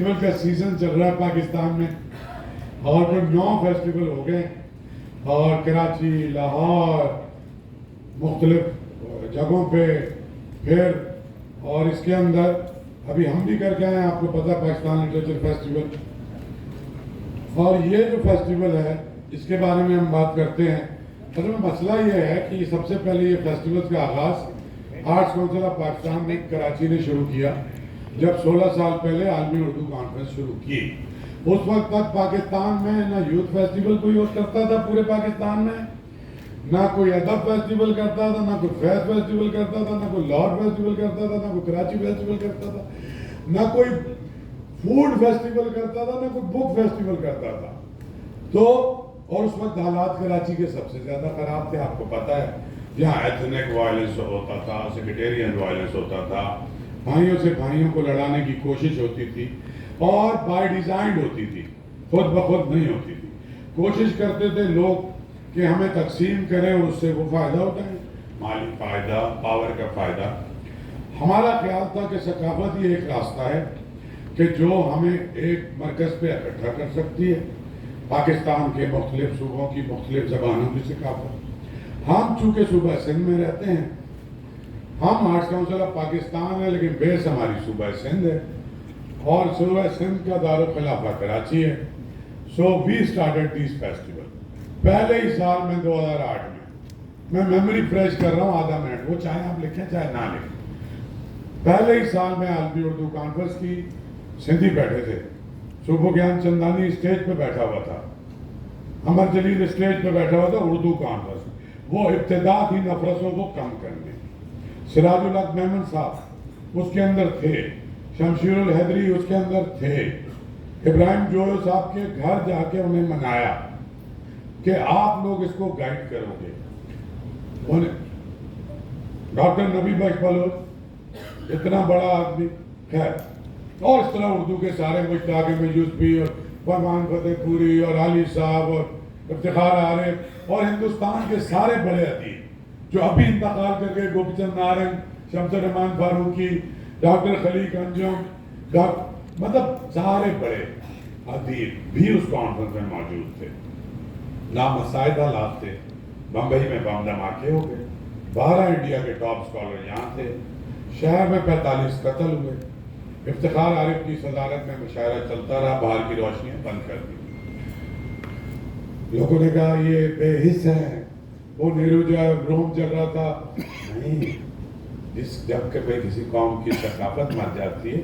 Festival کا season چل رہا ہے پاکستان میں، اور جو 9 فیسٹیول ہو گئے، اور کراچی، لاہور، مختلف جگہوں پہ پھر، اور اس کے اندر ابھی ہم بھی کر کے آئے ہیں، آپ کو پتہ ہے پاکستان لٹریچر فیسٹیول. اور یہ جو فیسٹیول ہے اس کے بارے میں ہم بات کرتے ہیں. اصل میں مسئلہ یہ ہے کہ سب سے پہلے یہ فیسٹیول کا آغاز آرٹس کونسل آف پاکستان نے کراچی نے شروع کیا، جب 16 سال پہلے عالمی اردو کانفرنس شروع کی. اس وقت تک پاکستان میں نہ یوتھ فیسٹیول کوئی اور کرتا تھا پورے پاکستان میں، نہ کوئی ادب فیسٹیول کرتا تھا، نہ کوئی فیض فیسٹیول کرتا تھا، نہ کوئی لاہور فیسٹیول کرتا تھا، نہ کوئی کراچی فیسٹیول کرتا تھا، نہ کوئی فوڈ فیسٹیول کرتا تھا، نہ کوئی بک فیسٹیول کرتا تھا. تو اور اس وقت حالات کراچی کے سب سے زیادہ خراب تھے، آپ کو پتہ ہے. یہاں ایتھنک وائلنس ہوتا تھا، سیکٹیرین وائلنس ہوتا تھا، بھائیوں سے بھائیوں کو لڑانے کی کوشش ہوتی تھی، اور بائی ڈیزائنڈ ہوتی تھی، خود بخود نہیں ہوتی تھی. کوشش کرتے تھے لوگ کہ ہمیں تقسیم کریں اور اس سے وہ فائدہ اٹھائیں، مالی فائدہ، پاور کا فائدہ. ہمارا خیال تھا کہ ثقافت یہ ایک راستہ ہے کہ جو ہمیں ایک مرکز پہ اکٹھا کر سکتی ہے، پاکستان کے مختلف صوبوں کی مختلف زبانوں کی ثقافت. ہم چونکہ صوبہ سندھ میں رہتے ہیں، ہم آرٹس کونسل آف پاکستان ہے، لیکن بیس ہماری صوبہ سندھ ہے، اور صوبہ سندھ کا دارالخلافہ کراچی ہے. سو وی اسٹارٹڈ دیس فیسٹیول. پہلے ہی سال میں 2008 میں میموری فریش کر رہا ہوں آدھا منٹ، وہ چاہے آپ لکھیں چاہے نہ لکھیں. پہلے ہی سال میں عالمی اردو کانفرنس کی سندھی بیٹھے تھے، صوبہ گیان چندانی اسٹیج پہ بیٹھا ہوا تھا، امر جلیل اسٹیج پہ بیٹھا ہوا تھا. اردو کانفرنس وہ ابتدا تھی نفرتوں کو کم کرنے. سراج الحق میمن صاحب اس کے اندر تھے، شمشیر الحیدری اس کے اندر تھے. ابراہیم جویو صاحب کے گھر جا کے انہیں منایا کہ آپ لوگ اس کو گائیڈ کرو گے. ڈاکٹر نبی بخش بلوچ اتنا بڑا آدمی، خیر، اور اس طرح اردو کے سارے مشتاق میں یوسفی اور فرمان فتح پوری اور علی صاحب اور افتخار عارف اور ہندوستان کے سارے بڑے ادیب جو ابھی انتقال کر گئے، گوپی چند نارنگ، شمس الرحمان فاروقی، ڈاکٹر خلیق انجم، مطلب سارے بڑے ادیب بھی اس کانفرنس میں موجود تھے. نامساعد حالات تھے. بمبئی میں بم دھماکے ہو گئے، 12 انڈیا کے ٹاپ اسکالر یہاں تھے. شہر میں 45 قتل ہوئے. افتخار عارف کی صدارت میں مشاعرہ چلتا رہا، باہر کی روشنیاں بند کر دی. لوگوں نے کہا یہ بے حس ہے، وہ نیرو جو ہے روم چل رہا تھا. نہیں، جب کہ کسی قوم کی ثقافت مر جاتی ہے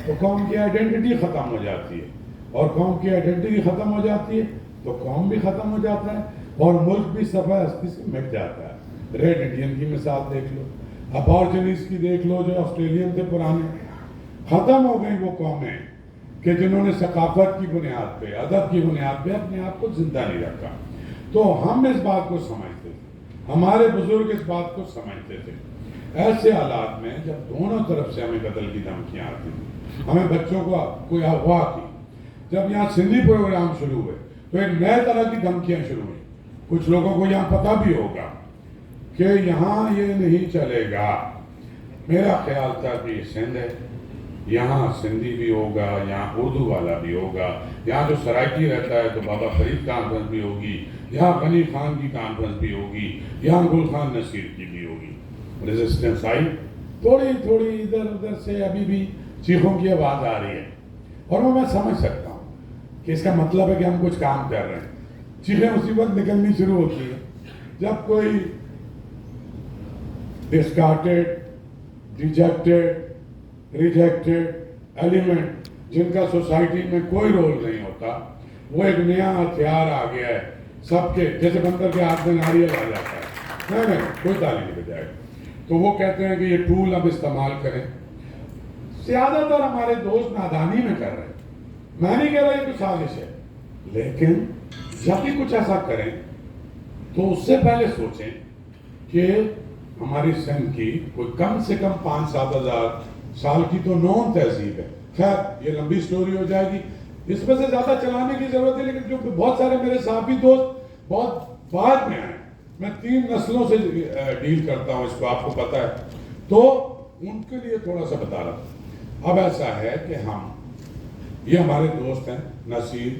تو قوم کی آئیڈینٹی ختم ہو جاتی ہے، اور قوم کی آئیڈینٹی ختم ہو جاتی ہے تو قوم بھی ختم ہو جاتا ہے، اور ملک بھی صفحہ ہستی سے مٹ جاتا ہے. ریڈ انڈین کی مثال دیکھ لو، ابارجنیز کی دیکھ لو، جو آسٹریلین تھے پرانے. ختم ہو گئی وہ قومیں کہ جنہوں نے ثقافت کی بنیاد پہ، ادب کی بنیاد پہ اپنے آپ کو زندہ نہیں رکھا. تو ہم اس بات کو سمجھتے تھے، ہمارے بزرگ اس بات کو سمجھتے تھے. ایسے حالات میں جب دونوں طرف سے ہمیں قتل کی دھمکیاں آتی تھیں، ہمیں بچوں کو کوئی اغوا کی، جب یہاں سندھی پروگرام شروع ہوئے تو ایک نئے طرح کی دھمکیاں شروع ہوئی. کچھ لوگوں کو یہاں پتہ بھی ہوگا کہ یہاں یہ نہیں چلے گا. میرا خیال تھا کہ یہ سندھ ہے، یہاں سندھی بھی ہوگا، یہاں اردو والا بھی ہوگا، یہاں جو سرائکی رہتا ہے تو بابا فرید کانفرنس بھی ہوگی، یہاں غنی خان کی کانفرنس بھی ہوگی، یہاں گل خان نصیر کی بھی ہوگی. ریزسٹنس آئی، تھوڑی تھوڑی ادھر ادھر سے ابھی بھی چیخوں کی آواز آ رہی ہے، اور میں سمجھ سکتا ہوں کہ اس کا مطلب ہے کہ ہم کچھ کام کر رہے ہیں. چیخیں اسی وقت نکلنی شروع ہوتی ہیں جب کوئی ڈسکارٹیڈ، ریجیکٹڈ ایلیمنٹ جن کا سوسائٹی میں کوئی رول نہیں ہوتا، وہ ایک نیا ہتھیار آ گیا ہے سب کے، جیسے بندر کے ہاتھ میں ناریل آ جاتا ہے، نہیں کوئی تالی نہیں بجائے، تو وہ کہتے ہیں کہ یہ ٹول اب استعمال کریں. زیادہ تر ہمارے دوست نادانی میں کر رہے ہیں. میں نہیں کہہ رہا یہ کوئی سازش ہے، لیکن جب بھی کچھ ایسا کریں تو اس سے پہلے سوچیں کہ ہماری سندھ کی کوئی کم سے کم 5-7 ہزار سال کی تو نون تہذیب ہے. خیر یہ لمبی سٹوری ہو جائے گی، اس میں سے زیادہ چلانے کی ضرورت ہے، لیکن کیونکہ بہت سارے میرے صحافی دوست بہت بعد میں آئے، میں 3 نسلوں سے ڈیل کرتا ہوں، اس کو آپ کو پتہ ہے، تو ان کے لیے تھوڑا سا بتا رہا ہوں. اب ایسا ہے کہ ہم یہ ہمارے دوست ہیں نصیر،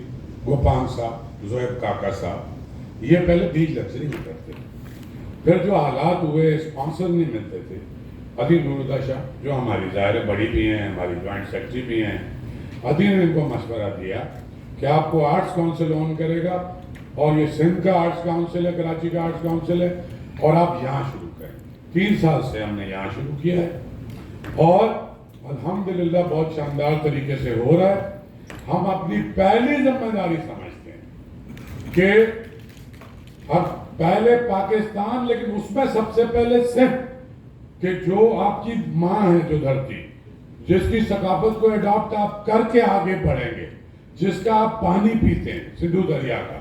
گوپان صاحب، زہیب کاکا صاحب، یہ پہلے بیج لیکچرنگ میں کرتے تھے. پھر جو حالات ہوئے، اسپانسر نہیں ملتے تھے. عدی نوراللہ شاہ جو ہماری ظاہر بڑی بھی ہیں، ہماری جوائنٹ سیکرٹری بھی ہیں، عدی نے ان کو مشورہ دیا کہ آپ کو آرٹس کونسل اون کرے گا، اور یہ سندھ کا آرٹس کونسل ہے، کراچی کا آرٹس کونسل ہے، اور آپ یہاں شروع کریں. 3 سال سے ہم نے یہاں شروع کیا ہے اور الحمدللہ بہت شاندار طریقے سے ہو رہا ہے. ہم اپنی پہلی ذمہ داری سمجھتے ہیں کہ ہم پہلے پاکستان، لیکن اس میں سب سے پہلے سندھ، کہ جو آپ کی ماں ہے جو دھرتی، جس کی ثقافت کو اڈاپٹ آپ کر کے آگے بڑھیں گے، جس کا آپ پانی پیتے ہیں سندھو دریا کا،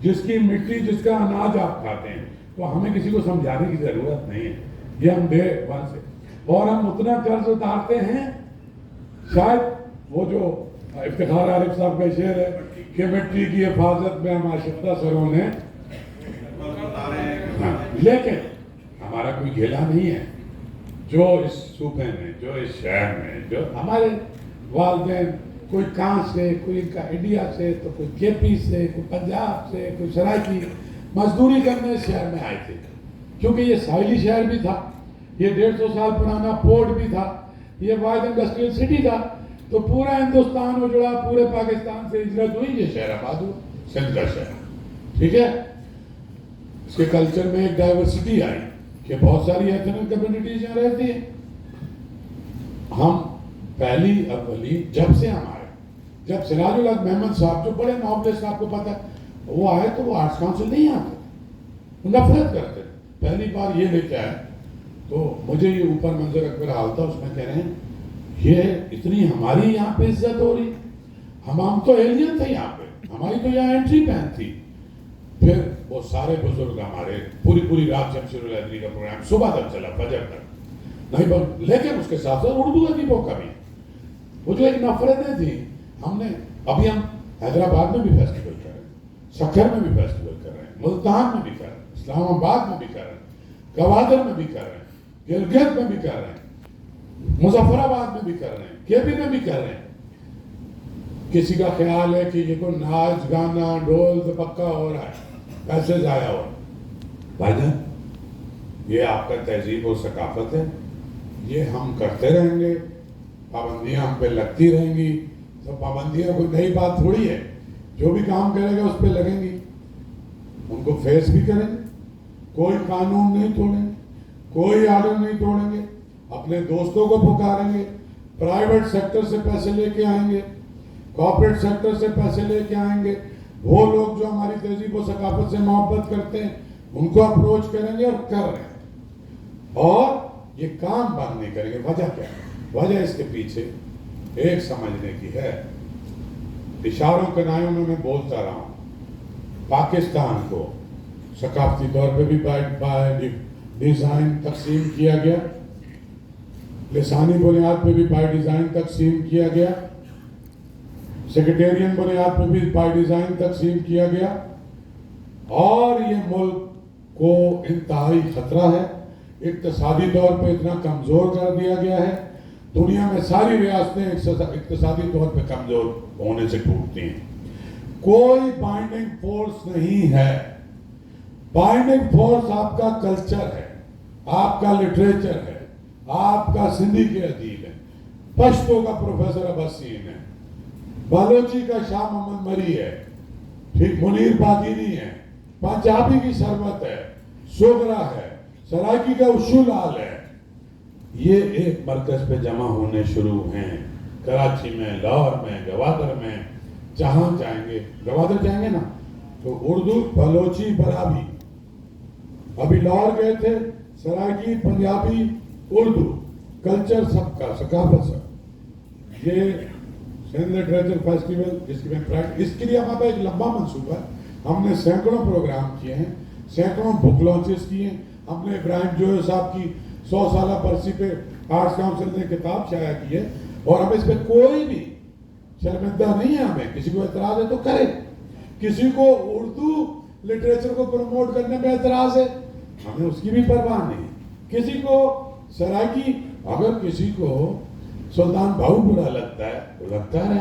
جس کی مٹی، جس کا اناج آپ کھاتے ہیں، تو ہمیں کسی کو سمجھانے کی ضرورت نہیں ہے. یہ ہم دے ون سے، اور ہم اتنا قرض اتارتے ہیں. شاید وہ جو افتخار عارف صاحب کا شعر ہے کہ مٹی کی حفاظت میں ہم آشفتہ سروں نے، لیکن ہمارا کوئی گھیلا نہیں ہے. جو اس صوبے میں، جو اس شہر میں، جو ہمارے والدین، کوئی کہاں سے، کوئی ان کا انڈیا سے، تو کوئی کے پی سے، کوئی پنجاب سے، کوئی سرائکی مزدوری کرنے اس شہر میں آئے تھے، کیونکہ یہ ساحلی شہر بھی تھا، یہ 150 سال پرانا پورٹ بھی تھا، یہ واحد انڈسٹریل سٹی تھا. تو پورا ہندوستان اجڑا، پورے پاکستان سے ہجرت ہوئی، یہ شہر آباد ہوا، سندھ کا شہر. ٹھیک ہے. اس کے کلچر میں ایک ڈائیورسٹی آئی کہ بہت ساری ایتھنک کمیونٹیز یہاں رہتی ہیں. ہم پہلی اولی جب سے ہم آئے، جب سراج الحق محمد صاحب جو بڑے نوبلسٹ، آپ کو پتہ ہے، وہ آئے تو وہ آرٹس کاؤنسل نہیں آتے تھے، وہ نفرت کرتے تھے. پہلی بار یہ لے کے آئے تو مجھے یہ اوپر منظر اکبر حال تھا، اس میں کہہ رہے ہیں یہ اتنی ہماری یہاں پہ عزت ہو رہی. ہم تو ایلین تھے یہاں پہ، ہماری تو یہاں انٹری پین تھی. پھر وہ سارے بزرگ ہمارے پوری رات شمشیر الحیدری کا پروگرام صبح تک چلا، فجر تک نہیں، لیکن اس کے ساتھ ساتھ اردو ادیبوں کا بھی. وہ جو ایک نفرتیں تھیں، ہم نے ابھی ہم حیدرآباد میں بھی فیسٹیول کر رہے ہیں، سکھر میں بھی فیسٹیول کر رہے ہیں، ملتان میں بھی کر رہے ہیں، اسلام آباد میں بھی کر رہے ہیں، گوادر میں بھی کر رہے ہیں، گلگت میں بھی کر رہے ہیں، مظفر آباد میں بھی کر رہے ہیں، کے پی میں بھی کر رہے ہیں. کسی کا خیال ہے کہ یہ کوئی ناچ گانا ڈھول تو پکا ہو رہا ہے، پیسے ضائع ہو رہے ہیں. بھائی جان، یہ آپ کا تہذیب و ثقافت ہے، یہ ہم کرتے رہیں گے، پابندیاں ہم پہ لگتی رہیں گی. تو پابندیاں کوئی نئی بات تھوڑی ہے، جو بھی کام کرے گا اس پہ لگیں گی، ان کو فیس بھی کریں گے. کوئی قانون نہیں توڑیں گے، کوئی آرڈر نہیں توڑیں گے، اپنے دوستوں کو پکاریں گے، پرائیویٹ سیکٹر سے پیسے لے کے آئیں گے، کارپوریٹ سیکٹر سے پیسے لے کے آئیں گے. وہ لوگ جو ہماری تہذیب و ثقافت سے محبت کرتے ہیں ان کو اپروچ کریں گے، اور کر رہے ہیں. اور یہ کام بند نہیں کریں گے. وجہ کیا ہے؟ وجہ اس کے پیچھے ایک سمجھنے کی ہے. اشاروں کنایوں میں بولتا رہا ہوں، پاکستان کو ثقافتی طور پہ بھی بائی ڈیزائن تقسیم کیا گیا، لسانی بنیاد پہ بھی بائی ڈیزائن تقسیم کیا گیا، سیکریٹرین بنیاد پہ بھی بائی ڈیزائن تقسیم کیا گیا. اور یہ ملک کو انتہائی خطرہ ہے. اقتصادی طور پہ اتنا کمزور کر دیا گیا ہے. دنیا میں ساری ریاستیں اقتصادی طور پہ کمزور ہونے سے ٹوٹتی ہیں. کوئی بائنڈنگ فورس نہیں ہے. بائنڈنگ فورس آپ کا کلچر ہے، آپ کا لٹریچر ہے، آپ کا سندھی کے ادیب ہے، پشتو کا پروفیسر عباسین ہے، بالوچی کا شاہ محمد مری ہے، ٹھیک، منیر بادینی ہے، پنجابی کی سربت ہے، سوگرا ہے، سرائکی کا اشولال ہے. یہ ایک مرکز پہ جمع ہونے شروع ہیں، کراچی میں، لاہور میں، گوادر میں، جہاں چاہیں گے. گوادر جائیں گے نا تو اردو، بلوچی، برابی. ابھی لاہور گئے تھے، سرائکی، پنجابی، اردو، کلچر سب کا، ثقافت سب. یہ سندھ لٹریچر فیسٹیول جس کی میں اس کے لیے ہمارا ایک لمبا منصوبہ ہے. ہم نے سینکڑوں پروگرام کیے ہیں، سینکڑوں بک لانچز کیے ہیں. ہم نے ابراہیم جوہر صاحب کی 100 سالہ برسی پہ آرٹس کاؤنسل نے کتاب شائع کی ہے، اور ہم اس پہ کوئی بھی شرمندہ نہیں ہے. ہمیں کسی کو اعتراض ہے تو کرے. کسی کو اردو لٹریچر کو پروموٹ کرنے میں اعتراض ہے، ہمیں اس کی بھی پرواہ نہیں. کسی کو سرائکی، اگر کسی کو سلطان بہو برا لگتا ہے تو لگتا ہے،